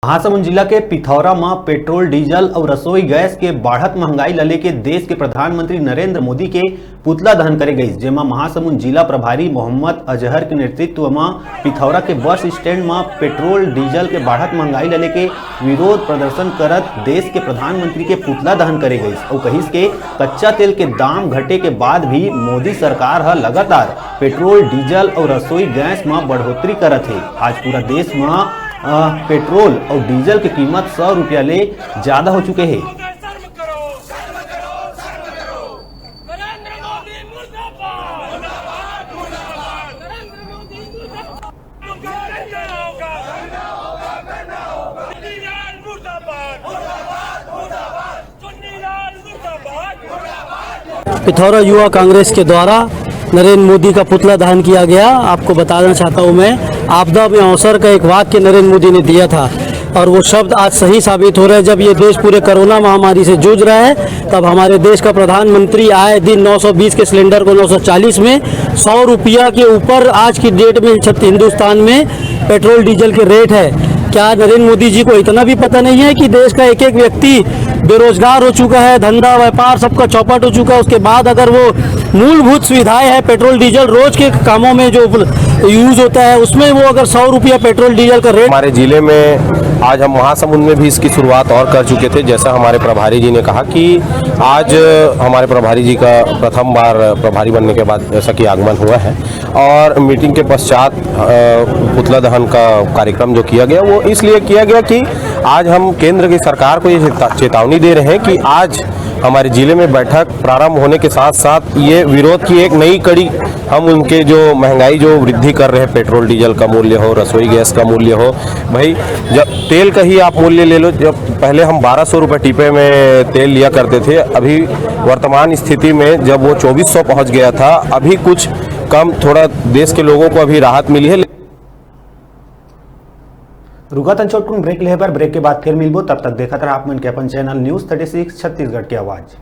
महासमुंद जिला के पिथौरा में पेट्रोल डीजल और रसोई गैस के बढ़त महंगाई लले के देश के प्रधानमंत्री नरेंद्र मोदी के पुतला दहन करे गई, जेमा महासमुंद जिला प्रभारी मोहम्मद अजहर के नेतृत्व में पिथौरा के बस स्टैंड में पेट्रोल डीजल के बढ़त महंगाई लले के विरोध प्रदर्शन करत देश के प्रधानमंत्री के पुतला दहन करे गई और कहिस के कच्चा तेल के दाम घटे के बाद भी मोदी सरकार है लगातार पेट्रोल डीजल और रसोई गैस में बढ़ोतरी करत है। आज पूरा देश में पेट्रोल और डीजल की कीमत 100 रुपया ले ज्यादा हो चुके हैं। पिथौरा युवा कांग्रेस के द्वारा नरेंद्र मोदी का पुतला दहन किया गया। आपको बताना चाहता हूं, मैं आपदा में अवसर का एक वाक्य नरेंद्र मोदी ने दिया था और वो शब्द आज सही साबित हो रहा है। जब ये देश पूरे कोरोना महामारी से जूझ रहा है, तब हमारे देश का प्रधानमंत्री आए दिन 920 के सिलेंडर को 940 में 100 रुपया के ऊपर आज की डेट में हिंदुस्तान में पेट्रोल डीजल के रेट है। क्या नरेंद्र मोदी जी को इतना भी पता नहीं है कि देश का एक एक व्यक्ति बेरोजगार हो चुका है, धंधा व्यापार सबका चौपट हो चुका है। उसके बाद अगर वो मूलभूत सुविधाएं हैं, पेट्रोल डीजल रोज के कामों में जो यूज होता है, उसमें वो अगर 100 रुपया पेट्रोल डीजल का रेट। हमारे जिले में आज हम महासमुंद में भी इसकी शुरुआत और कर चुके थे। जैसा हमारे प्रभारी जी ने कहा कि आज हमारे प्रभारी जी का प्रथम बार प्रभारी बनने के बाद ऐसा कि आगमन हुआ है और मीटिंग के पश्चात पुतला दहन का कार्यक्रम जो किया गया वो इसलिए किया गया कि आज हम केंद्र की सरकार को ये चेतावनी दे रहे हैं कि आज हमारे जिले में बैठक प्रारंभ होने के साथ साथ ये विरोध की एक नई कड़ी हम उनके जो महंगाई जो वृद्धि कर रहे हैं, पेट्रोल डीजल का मूल्य हो, रसोई गैस का मूल्य हो, भाई जब तेल का ही आप मूल्य ले लो, जब पहले हम 1200 रुपये टीपे में तेल लिया करते थे, अभी वर्तमान स्थिति में जब वो 2400 पहुँच गया था, अभी कुछ कम थोड़ा देश के लोगों को अभी राहत मिली है। रुका तन ब्रेक ले पर ब्रेक के बाद फिर मिलबो, तब तक देखत रहा आप मन के अपन चैनल न्यूज़ 36 छत्तीसगढ़ की आवाज़।